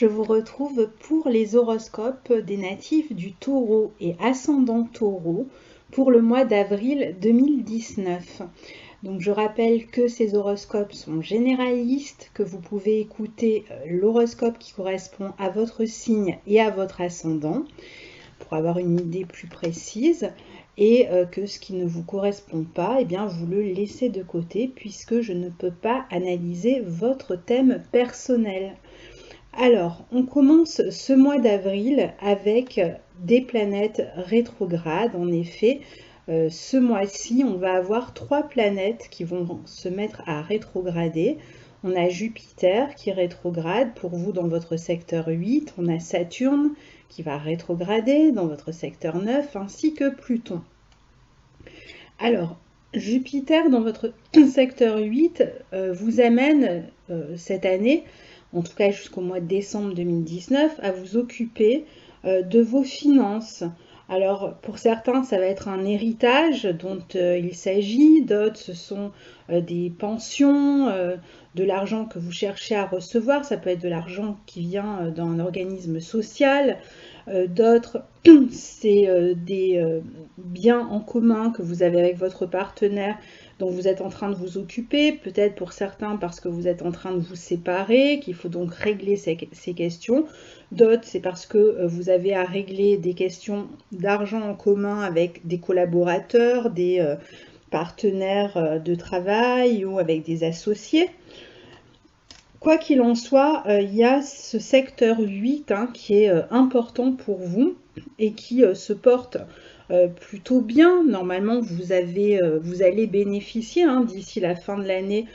je vous retrouve pour les horoscopes des natifs du Taureau et ascendant Taureau pour le mois d'avril 2019. Donc je rappelle que ces horoscopes sont généralistes, que vous pouvez écouter l'horoscope qui correspond à votre signe et à votre ascendant pour avoir une idée plus précise, et que ce qui ne vous correspond pas, eh bien vous le laissez de côté puisque je ne peux pas analyser votre thème personnel. Alors, on commence ce mois d'avril avec des planètes rétrogrades. En effet, ce mois-ci, on va avoir 3 planètes qui vont se mettre à rétrograder. On a Jupiter qui rétrograde pour vous dans votre secteur 8. On a Saturne qui va rétrograder dans votre secteur 9, ainsi que Pluton. Alors, Jupiter dans votre secteur 8 vous amène cette année, en tout cas jusqu'au mois de décembre 2019, à vous occuper de vos finances. Alors pour certains ça va être un héritage dont il s'agit, d'autres ce sont des pensions, de l'argent que vous cherchez à recevoir, ça peut être de l'argent qui vient d'un organisme social, d'autres c'est des biens en commun que vous avez avec votre partenaire dont vous êtes en train de vous occuper, peut-être pour certains parce que vous êtes en train de vous séparer, qu'il faut donc régler ces questions. D'autres, c'est parce que vous avez à régler des questions d'argent en commun avec des collaborateurs, des partenaires de travail ou avec des associés. Quoi qu'il en soit, il y a ce secteur 8 qui est important pour vous et qui se porte plutôt bien. Normalement, vous allez bénéficier d'ici la fin de l'année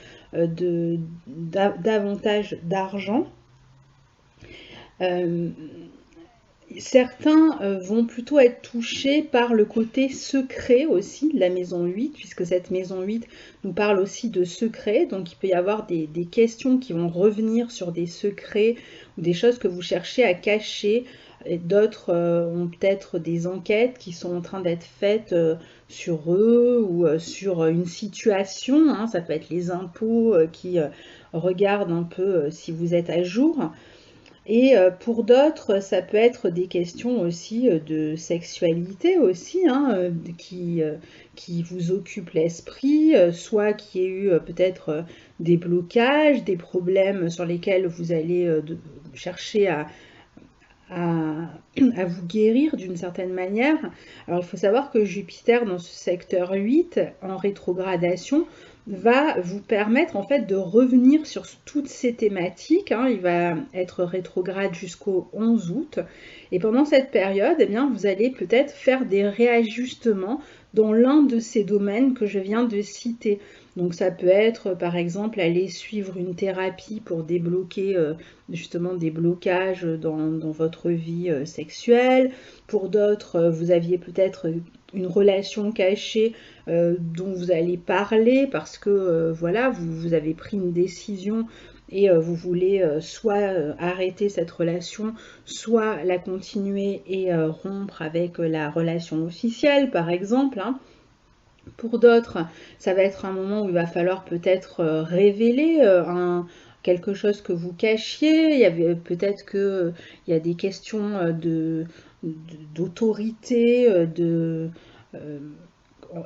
davantage d'argent. Certains vont plutôt être touchés par le côté secret aussi de la maison 8, puisque cette maison 8 nous parle aussi de secrets, donc il peut y avoir des questions qui vont revenir sur des secrets ou des choses que vous cherchez à cacher. D'autres ont peut-être des enquêtes qui sont en train d'être faites sur eux ou sur une situation, ça peut être les impôts qui regardent un peu si vous êtes à jour. Et pour d'autres, ça peut être des questions aussi de sexualité aussi, qui vous occupent l'esprit, soit qu'il y ait eu peut-être des blocages, des problèmes sur lesquels vous allez chercher à vous guérir d'une certaine manière. Alors il faut savoir que Jupiter dans ce secteur 8 en rétrogradation va vous permettre en fait de revenir sur toutes ces thématiques. Il va être rétrograde jusqu'au 11 août et pendant cette période, eh bien, vous allez peut-être faire des réajustements dans l'un de ces domaines que je viens de citer. Donc ça peut être par exemple aller suivre une thérapie pour débloquer justement des blocages dans votre vie sexuelle. Pour d'autres, vous aviez peut-être une relation cachée dont vous allez parler parce que voilà, vous avez pris une décision et vous voulez soit arrêter cette relation, soit la continuer et rompre avec la relation officielle par exemple. Pour d'autres, ça va être un moment où il va falloir peut-être révéler quelque chose que vous cachiez. Il y avait peut-être qu'il y a des questions d'autorité,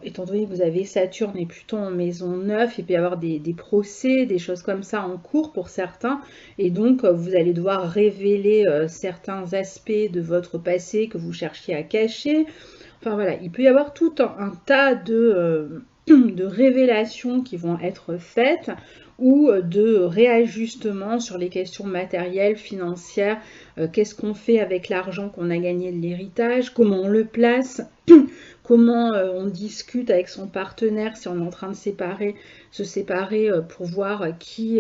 étant donné que vous avez Saturne et Pluton en maison 9, il peut y avoir des procès, des choses comme ça en cours pour certains, et donc vous allez devoir révéler certains aspects de votre passé que vous cherchiez à cacher. Enfin voilà, il peut y avoir tout un tas de révélations qui vont être faites ou de réajustements sur les questions matérielles, financières. Qu'est-ce qu'on fait avec l'argent qu'on a gagné de l'héritage? Comment on le place? Comment on discute avec son partenaire si on est en train de se séparer pour voir qui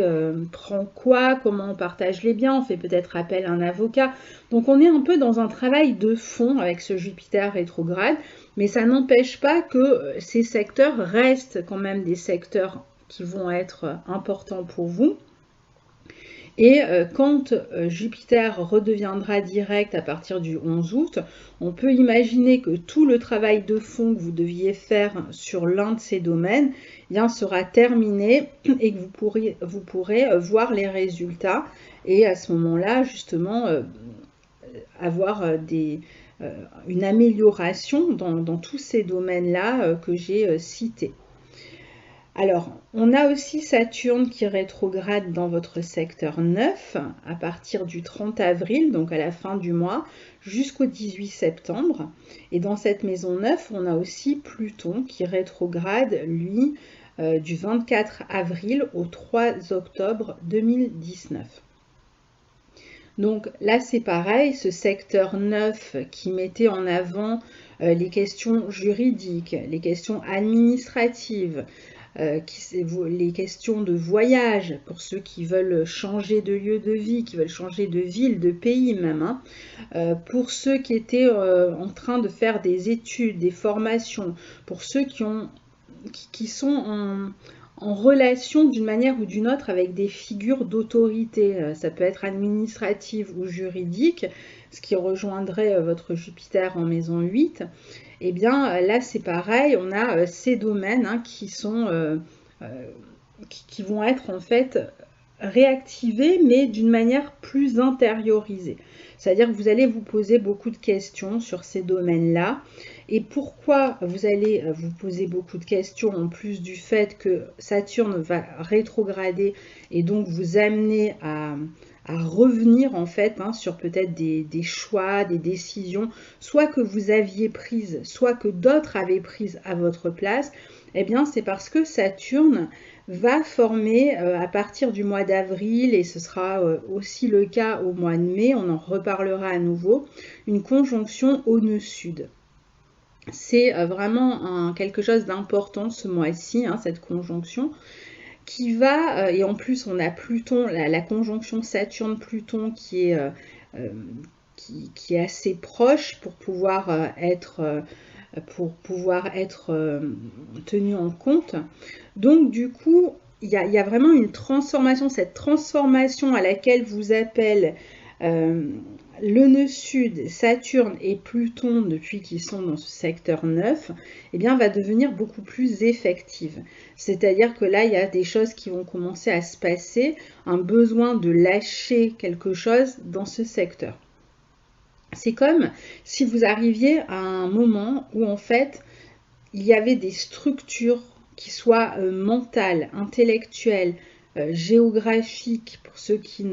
prend quoi, comment on partage les biens, on fait peut-être appel à un avocat. Donc on est un peu dans un travail de fond avec ce Jupiter rétrograde, mais ça n'empêche pas que ces secteurs restent quand même des secteurs qui vont être importants pour vous. Et quand Jupiter redeviendra direct à partir du 11 août, on peut imaginer que tout le travail de fond que vous deviez faire sur l'un de ces domaines sera terminé et que vous pourrez voir les résultats et à ce moment-là, justement, avoir une amélioration dans tous ces domaines-là que j'ai cités. Alors, on a aussi Saturne qui rétrograde dans votre secteur 9 à partir du 30 avril, donc à la fin du mois, jusqu'au 18 septembre. Et dans cette maison 9, on a aussi Pluton qui rétrograde, lui, du 24 avril au 3 octobre 2019. Donc là, c'est pareil, ce secteur 9 qui mettait en avant les questions juridiques, les questions administratives, les questions de voyage pour ceux qui veulent changer de lieu de vie, qui veulent changer de ville, de pays même, hein. Pour ceux qui étaient en train de faire des études, des formations, pour ceux qui sont en relation d'une manière ou d'une autre avec des figures d'autorité. Ça peut être administrative ou juridique, ce qui rejoindrait votre Jupiter en maison 8. Eh bien là c'est pareil, on a ces domaines hein, qui vont être en fait réactivés mais d'une manière plus intériorisée. C'est-à-dire que vous allez vous poser beaucoup de questions sur ces domaines-là. Et pourquoi vous allez vous poser beaucoup de questions en plus du fait que Saturne va rétrograder et donc vous amener à revenir en fait hein, sur peut-être des choix, des décisions, soit que vous aviez prises, soit que d'autres avaient prises à votre place, eh bien c'est parce que Saturne va former à partir du mois d'avril, et ce sera aussi le cas au mois de mai, on en reparlera à nouveau, une conjonction au nœud sud. C'est vraiment quelque chose d'important ce mois-ci, hein, cette conjonction, qui va, et en plus on a Pluton, la conjonction Saturne-Pluton qui est assez proche pour pouvoir être tenu en compte. Donc du coup, il y a vraiment une transformation, cette transformation à laquelle vous appelle le nœud sud, Saturne et Pluton, depuis qu'ils sont dans ce secteur 9, eh bien, va devenir beaucoup plus effective. C'est-à-dire que là, il y a des choses qui vont commencer à se passer, un besoin de lâcher quelque chose dans ce secteur. C'est comme si vous arriviez à un moment où, en fait, il y avait des structures qui soient mentales, intellectuelles, géographiques, pour ceux qui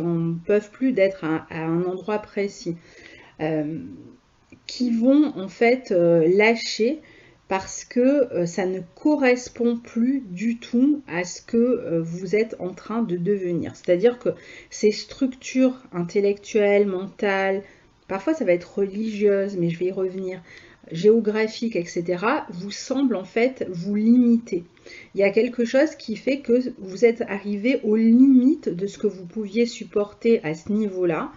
en peuvent plus d'être à un endroit précis, qui vont en fait lâcher parce que ça ne correspond plus du tout à ce que vous êtes en train de devenir. C'est-à-dire que ces structures intellectuelles, mentales, parfois ça va être religieuse, mais je vais y revenir, géographique, etc., vous semble en fait vous limiter. Il y a quelque chose qui fait que vous êtes arrivé aux limites de ce que vous pouviez supporter à ce niveau-là.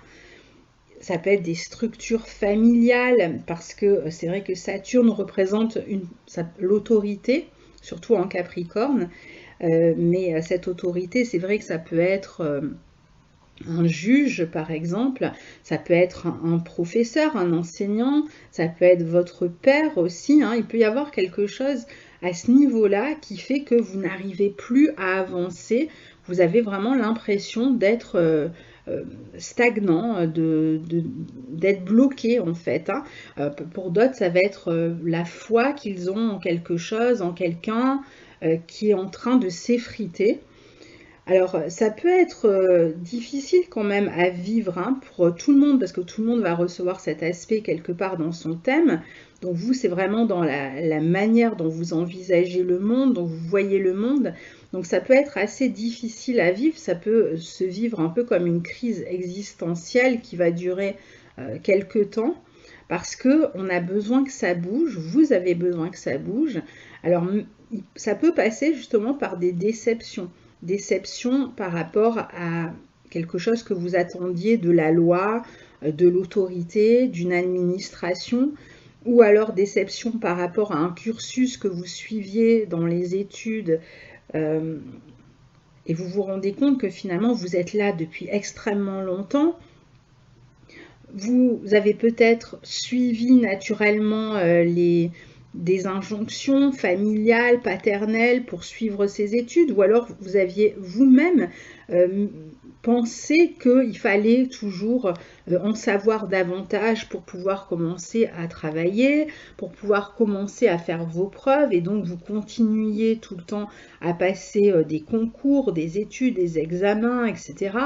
Ça peut être des structures familiales, parce que c'est vrai que Saturne représente l'autorité, surtout en Capricorne, mais cette autorité, c'est vrai que ça peut être un juge par exemple, ça peut être un professeur, un enseignant, ça peut être votre père aussi, hein. Il peut y avoir quelque chose à ce niveau-là qui fait que vous n'arrivez plus à avancer, vous avez vraiment l'impression d'être stagnant, d'être bloqué en fait, hein. Pour d'autres, ça va être la foi qu'ils ont en quelque chose, en quelqu'un qui est en train de s'effriter. Alors, ça peut être difficile quand même à vivre hein, pour tout le monde, parce que tout le monde va recevoir cet aspect quelque part dans son thème. Donc vous, c'est vraiment dans la manière dont vous envisagez le monde, dont vous voyez le monde. Donc ça peut être assez difficile à vivre, ça peut se vivre un peu comme une crise existentielle qui va durer quelques temps, parce qu'on a besoin que ça bouge, vous avez besoin que ça bouge. Alors, ça peut passer justement par des déception par rapport à quelque chose que vous attendiez de la loi, de l'autorité, d'une administration, ou alors déception par rapport à un cursus que vous suiviez dans les études et vous vous rendez compte que finalement vous êtes là depuis extrêmement longtemps. Vous avez peut-être suivi naturellement des injonctions familiales, paternelles pour suivre ces études, ou alors vous aviez vous-même penser qu'il fallait toujours en savoir davantage pour pouvoir commencer à travailler, pour pouvoir commencer à faire vos preuves, et donc vous continuiez tout le temps à passer des concours, des études, des examens, etc.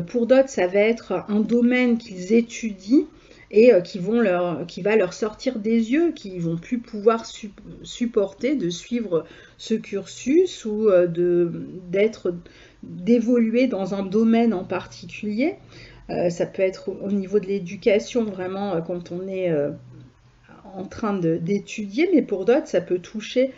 Pour d'autres, ça va être un domaine qu'ils étudient et qui va leur sortir des yeux, qui vont plus pouvoir supporter de suivre ce cursus ou d'évoluer dans un domaine en particulier. Ça peut être au niveau de l'éducation, vraiment, quand on est en train d'étudier, mais pour d'autres, ça peut toucher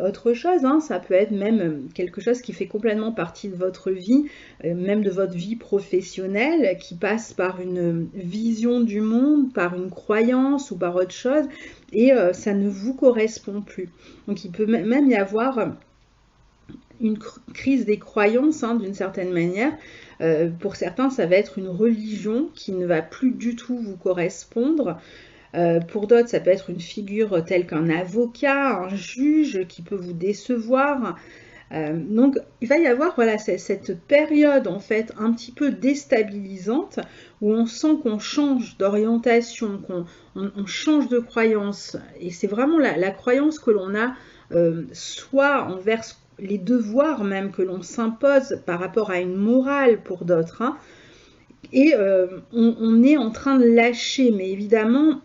autre chose, hein. Ça peut être même quelque chose qui fait complètement partie de votre vie, même de votre vie professionnelle, qui passe par une vision du monde, par une croyance ou par autre chose, et ça ne vous correspond plus. Donc il peut même y avoir une crise des croyances, hein, d'une certaine manière. Pour certains, ça va être une religion qui ne va plus du tout vous correspondre. Pour d'autres, ça peut être une figure telle qu'un avocat, un juge qui peut vous décevoir. Donc, il va y avoir voilà, cette période en fait un petit peu déstabilisante où on sent qu'on change d'orientation, qu'on change de croyance. Et c'est vraiment la croyance que l'on a soit envers les devoirs même que l'on s'impose par rapport à une morale pour d'autres, hein. Et on est en train de lâcher, mais évidemment,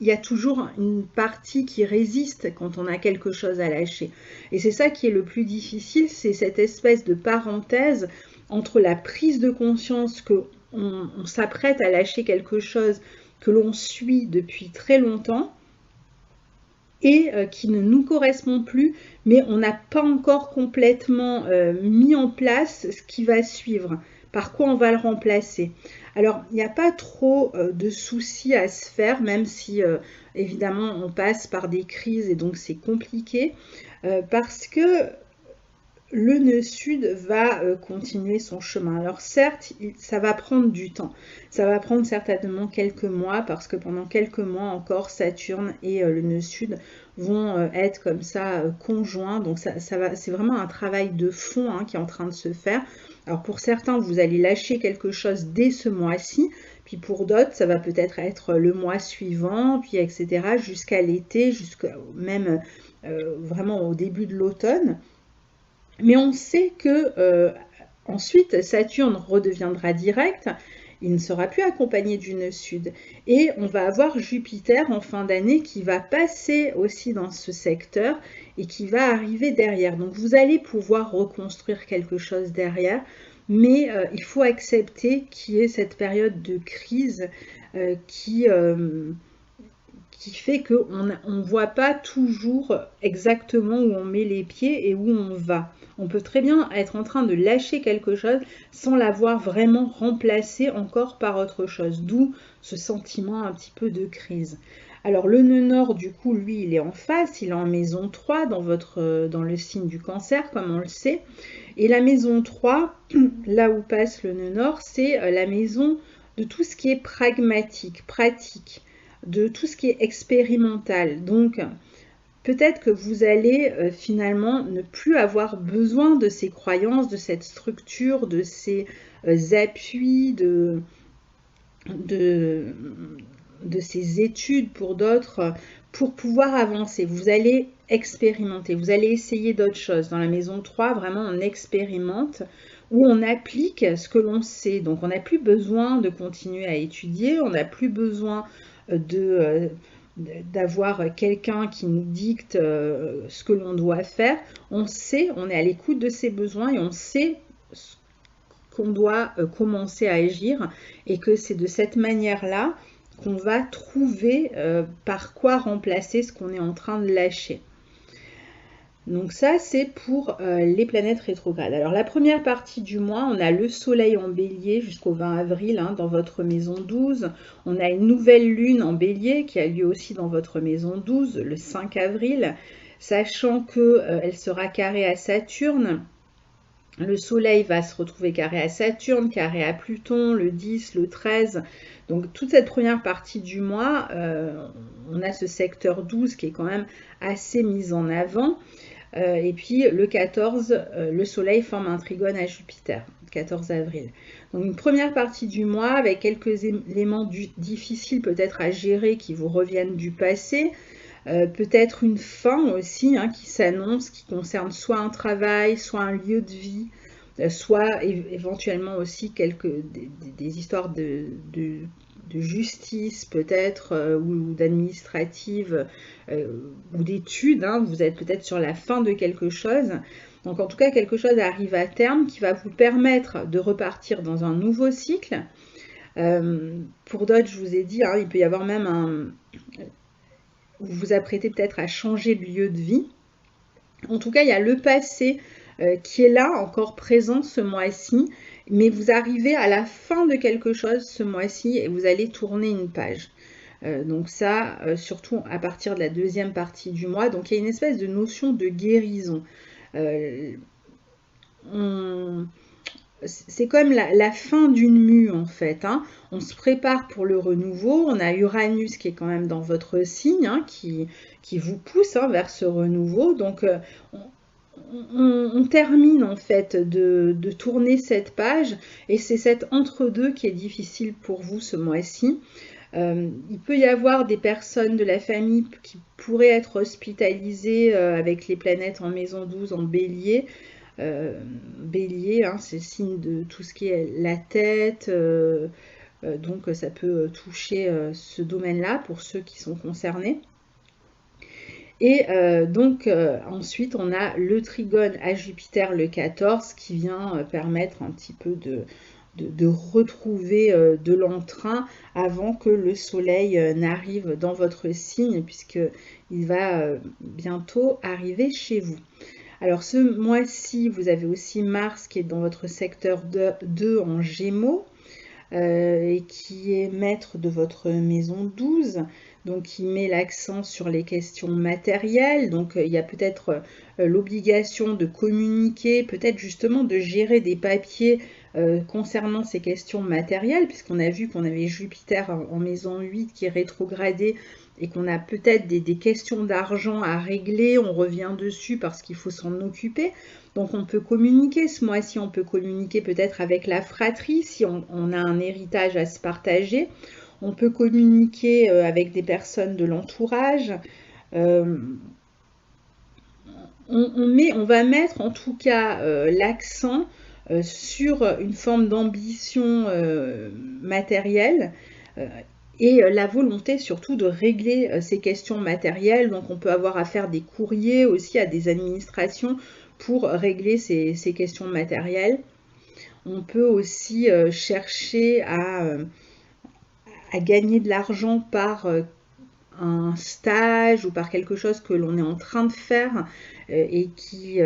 il y a toujours une partie qui résiste quand on a quelque chose à lâcher. Et c'est ça qui est le plus difficile, c'est cette espèce de parenthèse entre la prise de conscience qu'on s'apprête à lâcher quelque chose que l'on suit depuis très longtemps et qui ne nous correspond plus, mais on n'a pas encore complètement mis en place ce qui va suivre. Par quoi on va le remplacer? Alors, il n'y a pas trop de soucis à se faire, même si évidemment on passe par des crises et donc c'est compliqué, parce que le nœud sud va continuer son chemin. Alors certes, ça va prendre du temps. Ça va prendre certainement quelques mois, parce que pendant quelques mois encore, Saturne et le nœud sud vont être comme ça conjoints. Donc c'est vraiment un travail de fond, hein, qui est en train de se faire. Alors pour certains, vous allez lâcher quelque chose dès ce mois-ci, puis pour d'autres, ça va peut-être être le mois suivant, puis etc. jusqu'à l'été, jusqu'à même vraiment au début de l'automne. Mais on sait que ensuite Saturne redeviendra direct, il ne sera plus accompagné du nœud sud. Et on va avoir Jupiter en fin d'année qui va passer aussi dans ce secteur et qui va arriver derrière. Donc vous allez pouvoir reconstruire quelque chose derrière, mais il faut accepter qu'il y ait cette période de crise qui fait qu'on ne voit pas toujours exactement où on met les pieds et où on va. On peut très bien être en train de lâcher quelque chose sans l'avoir vraiment remplacé encore par autre chose, d'où ce sentiment un petit peu de crise. Alors le nœud nord, du coup, lui, il est en face, il est en maison 3 dans le signe du Cancer, comme on le sait. Et la maison 3, là où passe le nœud nord, c'est la maison de tout ce qui est pragmatique, pratique, de tout ce qui est expérimental. Donc, peut-être que vous allez finalement ne plus avoir besoin de ces croyances, de cette structure, de ces appuis, de ces études pour d'autres, pour pouvoir avancer. Vous allez expérimenter, vous allez essayer d'autres choses. Dans la maison 3, vraiment, on expérimente, où on applique ce que l'on sait. Donc, on n'a plus besoin de continuer à étudier, on n'a plus besoin d'avoir quelqu'un qui nous dicte ce que l'on doit faire. On sait, on est à l'écoute de ses besoins et on sait qu'on doit commencer à agir et que c'est de cette manière-là qu'on va trouver par quoi remplacer ce qu'on est en train de lâcher. Donc ça, c'est pour les planètes rétrogrades. Alors la première partie du mois, on a le soleil en bélier jusqu'au 20 avril, hein, dans votre maison 12. On a une nouvelle lune en bélier qui a lieu aussi dans votre maison 12, le 5 avril, sachant qu'elle sera carrée à Saturne. Le soleil va se retrouver carré à Saturne, carré à Pluton, le 10, le 13. Donc toute cette première partie du mois, on a ce secteur 12 qui est quand même assez mis en avant. Et puis le 14, le soleil forme un trigone à Jupiter. 14 avril. Donc une première partie du mois avec quelques éléments difficiles peut-être à gérer qui vous reviennent du passé. Peut-être une fin aussi qui s'annonce, qui concerne soit un travail, soit un lieu de vie, soit éventuellement aussi des histoires de justice peut-être ou d'administrative ou d'études. Vous êtes peut-être sur la fin de quelque chose. Donc en tout cas, quelque chose arrive à terme qui va vous permettre de repartir dans un nouveau cycle. Pour d'autres, je vous ai dit, il peut y avoir même vous vous apprêtez peut-être à changer de lieu de vie. En tout cas, il y a le passé qui est là, encore présent ce mois-ci, mais vous arrivez à la fin de quelque chose ce mois-ci et vous allez tourner une page. Donc ça, surtout à partir de la deuxième partie du mois. Donc il y a une espèce de notion de guérison. C'est comme la fin d'une mue en fait. On se prépare pour le renouveau. On a Uranus qui est quand même dans votre signe, qui vous pousse vers ce renouveau. Donc on termine en fait de tourner cette page et c'est cet entre-deux qui est difficile pour vous ce mois-ci. Il peut y avoir des personnes de la famille qui pourraient être hospitalisées avec les planètes en maison 12 en bélier. Bélier, c'est le signe de tout ce qui est la tête, donc ça peut toucher ce domaine-là pour ceux qui sont concernés. Et donc ensuite on a le trigone à Jupiter le 14 qui vient permettre un petit peu de retrouver de l'entrain avant que le soleil n'arrive dans votre signe puisqu'il va bientôt arriver chez vous. Alors ce mois-ci, vous avez aussi Mars qui est dans votre secteur 2 en Gémeaux et qui est maître de votre maison 12. Donc il met l'accent sur les questions matérielles. Donc il y a peut-être l'obligation de communiquer, peut-être justement de gérer des papiers concernant ces questions matérielles, puisqu'on a vu qu'on avait Jupiter en maison 8 qui est rétrogradé et qu'on a peut-être des questions d'argent à régler, on revient dessus parce qu'il faut s'en occuper. Donc on peut communiquer ce mois-ci, on peut communiquer peut-être avec la fratrie si on a un héritage à se partager. On peut communiquer avec des personnes de l'entourage. On va mettre en tout cas l'accent sur une forme d'ambition matérielle et la volonté surtout de régler ces questions matérielles. Donc on peut avoir à faire des courriers aussi à des administrations pour régler ces questions matérielles. On peut aussi chercher à gagner de l'argent par un stage ou par quelque chose que l'on est en train de faire et qui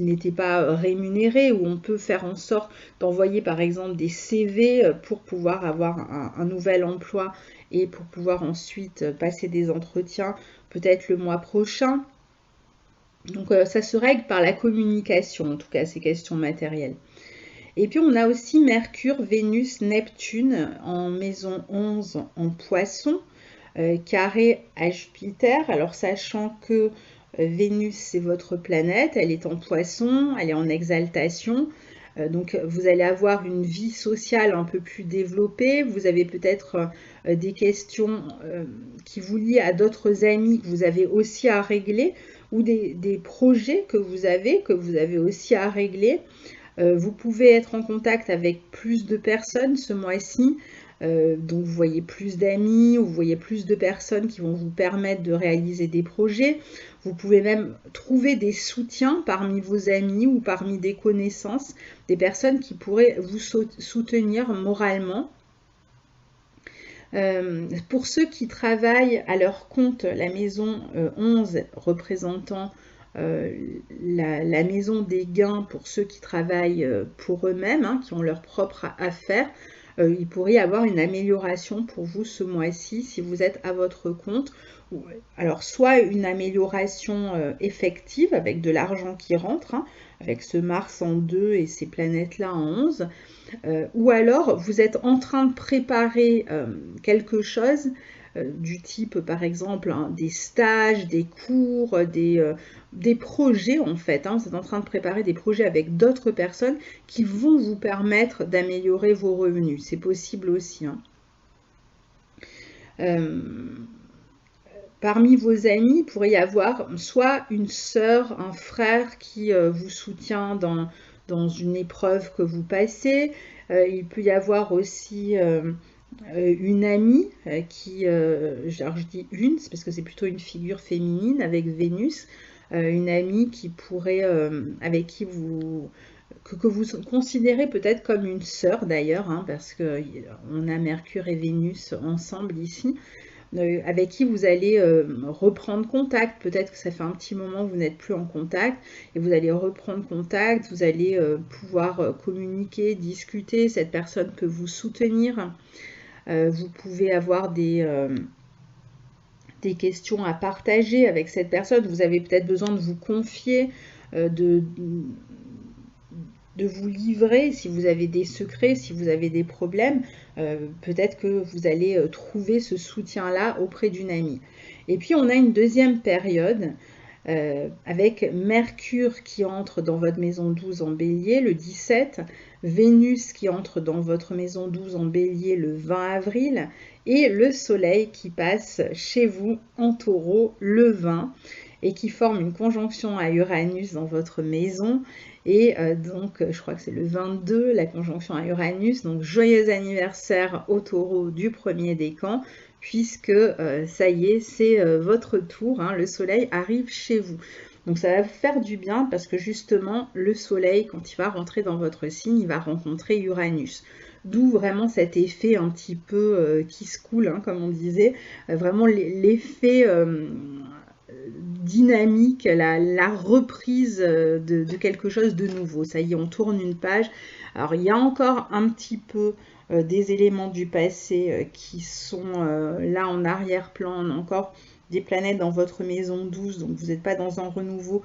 n'était pas rémunéré, où on peut faire en sorte d'envoyer par exemple des CV pour pouvoir avoir un nouvel emploi et pour pouvoir ensuite passer des entretiens peut-être le mois prochain. Donc ça se règle par la communication, en tout cas ces questions matérielles. Et puis on a aussi Mercure, Vénus, Neptune en maison 11 en Poisson, carré à Jupiter. Alors sachant que Vénus c'est votre planète, elle est en Poisson, elle est en exaltation. Donc vous allez avoir une vie sociale un peu plus développée. Vous avez peut-être des questions qui vous lient à d'autres amis que vous avez aussi à régler ou des projets que vous avez aussi à régler. Vous pouvez être en contact avec plus de personnes ce mois-ci, donc vous voyez plus d'amis, ou vous voyez plus de personnes qui vont vous permettre de réaliser des projets. Vous pouvez même trouver des soutiens parmi vos amis ou parmi des connaissances, des personnes qui pourraient vous soutenir moralement. Pour ceux qui travaillent à leur compte, la maison 11 représentant la maison des gains pour ceux qui travaillent pour eux-mêmes, qui ont leur propre affaire, il pourrait y avoir une amélioration pour vous ce mois-ci si vous êtes à votre compte. Alors soit une amélioration effective avec de l'argent qui rentre, avec ce Mars en 2 et ces planètes-là en 11, ou alors vous êtes en train de préparer quelque chose du type par exemple hein, des stages, des cours, des projets en fait. Hein. Vous êtes en train de préparer des projets avec d'autres personnes qui vont vous permettre d'améliorer vos revenus. C'est possible aussi. Hein. Parmi vos amis, il pourrait y avoir soit une sœur, un frère qui vous soutient dans une épreuve que vous passez. Il peut y avoir aussi une amie qui, alors je dis une, c'est parce que c'est plutôt une figure féminine avec Vénus, une amie qui pourrait, avec qui que vous considérez peut-être comme une sœur d'ailleurs, hein, parce qu'on a Mercure et Vénus ensemble ici, avec qui vous allez reprendre contact. Peut-être que ça fait un petit moment que vous n'êtes plus en contact et vous allez reprendre contact, vous allez pouvoir communiquer, discuter, cette personne peut vous soutenir. Vous pouvez avoir des questions à partager avec cette personne. Vous avez peut-être besoin de vous confier, de vous livrer si vous avez des secrets, si vous avez des problèmes. Peut-être que vous allez trouver ce soutien-là auprès d'une amie. Et puis on a une deuxième période avec Mercure qui entre dans votre maison 12 en Bélier le 17, Vénus qui entre dans votre maison 12 en Bélier le 20 avril et le Soleil qui passe chez vous en Taureau le 20 et qui forme une conjonction à Uranus dans votre maison. Et donc, je crois que c'est le 22, la conjonction à Uranus. Donc, joyeux anniversaire au Taureau du premier décan, puisque ça y est, c'est votre tour. Hein, le Soleil arrive chez vous. Donc, ça va vous faire du bien parce que justement, le Soleil, quand il va rentrer dans votre signe, il va rencontrer Uranus. D'où vraiment cet effet un petit peu qui se coule, hein, comme on disait. Vraiment l'effet dynamique, la reprise de quelque chose de nouveau. Ça y est, on tourne une page. Alors, il y a encore un petit peu des éléments du passé qui sont là en arrière-plan. On a encore des planètes dans votre maison 12, donc vous n'êtes pas dans un renouveau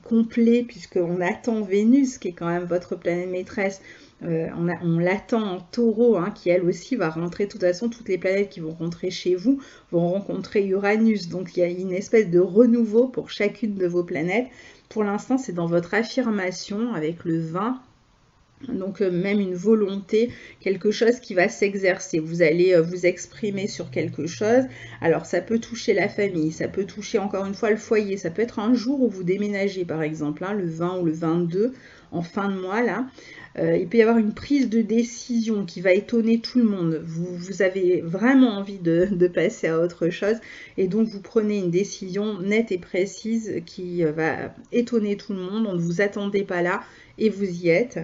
complet, puisqu'on attend Vénus, qui est quand même votre planète maîtresse. On l'attend en Taureau, hein, qui elle aussi va rentrer. De toute façon, toutes les planètes qui vont rentrer chez vous vont rencontrer Uranus. Donc il y a une espèce de renouveau pour chacune de vos planètes. Pour l'instant, c'est dans votre affirmation avec le 20. Donc même une volonté, quelque chose qui va s'exercer. Vous allez vous exprimer sur quelque chose. Alors ça peut toucher la famille, ça peut toucher encore une fois le foyer. Ça peut être un jour où vous déménagez par exemple, hein, le 20 ou le 22 en fin de mois là. Il peut y avoir une prise de décision qui va étonner tout le monde. Vous avez vraiment envie de passer à autre chose et donc vous prenez une décision nette et précise qui va étonner tout le monde. On ne vous attendait pas là et vous y êtes.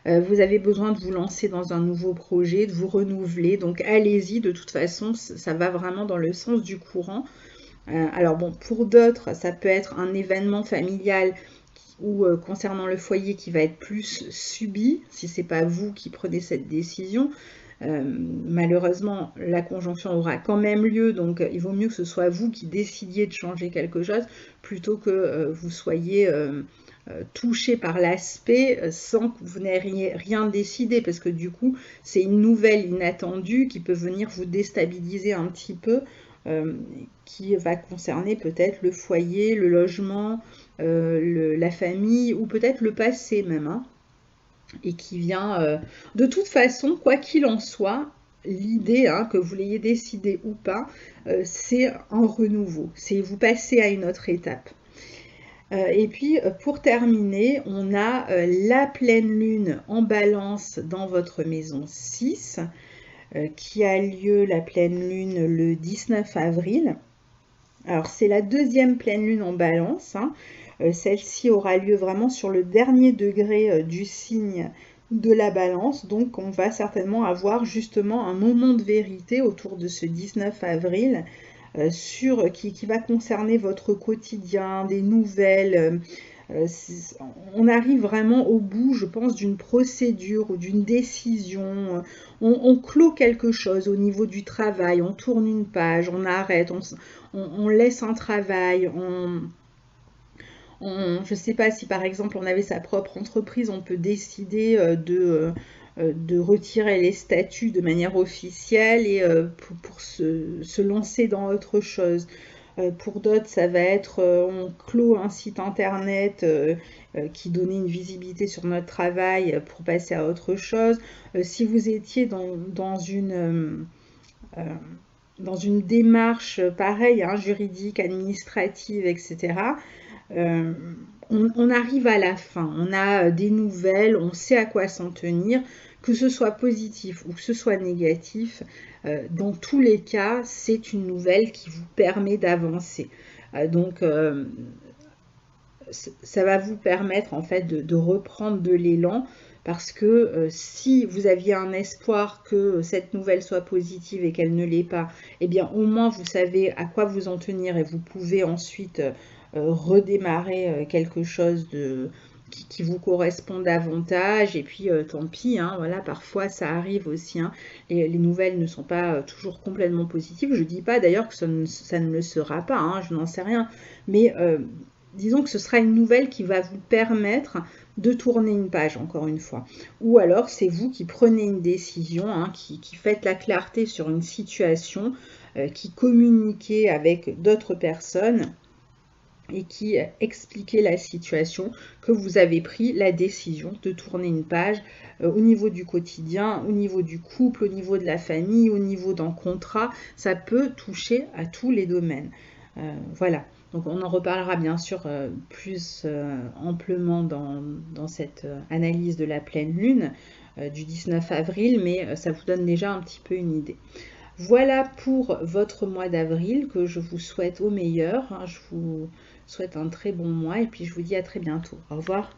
Vous avez besoin de vous lancer dans un nouveau projet, de vous renouveler. Donc allez-y, de toute façon, ça va vraiment dans le sens du courant. Alors bon, pour d'autres, ça peut être un événement familial ou concernant le foyer qui va être plus subi, si ce n'est pas vous qui prenez cette décision. Malheureusement, la conjonction aura quand même lieu, donc il vaut mieux que ce soit vous qui décidiez de changer quelque chose, plutôt que vous soyez touché par l'aspect sans que vous n'ayez rien décidé, parce que du coup, c'est une nouvelle inattendue qui peut venir vous déstabiliser un petit peu, qui va concerner peut-être le foyer, le logement, la famille ou peut-être le passé même, hein, et qui vient de toute façon, quoi qu'il en soit, l'idée, hein, que vous l'ayez décidé ou pas, c'est un renouveau, c'est vous passez à une autre étape. Et puis pour terminer, on a la pleine lune en balance dans votre maison 6 qui a lieu, la pleine lune, le 19 avril. Alors c'est la deuxième pleine lune en balance, hein. Celle-ci aura lieu vraiment sur le dernier degré du signe de la balance, donc on va certainement avoir justement un moment de vérité autour de ce 19 avril qui va concerner votre quotidien, des nouvelles. On arrive vraiment au bout, je pense, d'une procédure ou d'une décision. On clôt quelque chose au niveau du travail, on tourne une page, on arrête, on laisse un travail, je ne sais pas si par exemple on avait sa propre entreprise, on peut décider de retirer les statuts de manière officielle et pour se lancer dans autre chose. Pour d'autres, ça va être on clôt un site internet qui donnait une visibilité sur notre travail pour passer à autre chose. Si vous étiez dans une démarche pareille, hein, juridique, administrative, etc., on arrive à la fin, on a des nouvelles, on sait à quoi s'en tenir, que ce soit positif ou que ce soit négatif, dans tous les cas, c'est une nouvelle qui vous permet d'avancer. Donc, ça va vous permettre en fait de reprendre de l'élan parce que si vous aviez un espoir que cette nouvelle soit positive et qu'elle ne l'est pas, eh bien au moins vous savez à quoi vous en tenir et vous pouvez ensuite redémarrer quelque chose qui vous correspond davantage. Et puis tant pis, hein, voilà, parfois ça arrive aussi, hein, les nouvelles ne sont pas toujours complètement positives. Je ne dis pas d'ailleurs que ça ne le sera pas, hein, je n'en sais rien, mais disons que ce sera une nouvelle qui va vous permettre de tourner une page, encore une fois. Ou alors, c'est vous qui prenez une décision, hein, qui faites la clarté sur une situation, qui communiquez avec d'autres personnes et qui expliquez la situation, que vous avez pris la décision de tourner une page au niveau du quotidien, au niveau du couple, au niveau de la famille, au niveau d'un contrat. Ça peut toucher à tous les domaines. Voilà. Donc on en reparlera bien sûr plus amplement dans cette analyse de la pleine lune du 19 avril, mais ça vous donne déjà un petit peu une idée. Voilà pour votre mois d'avril que je vous souhaite au meilleur. Je vous souhaite un très bon mois et puis je vous dis à très bientôt. Au revoir.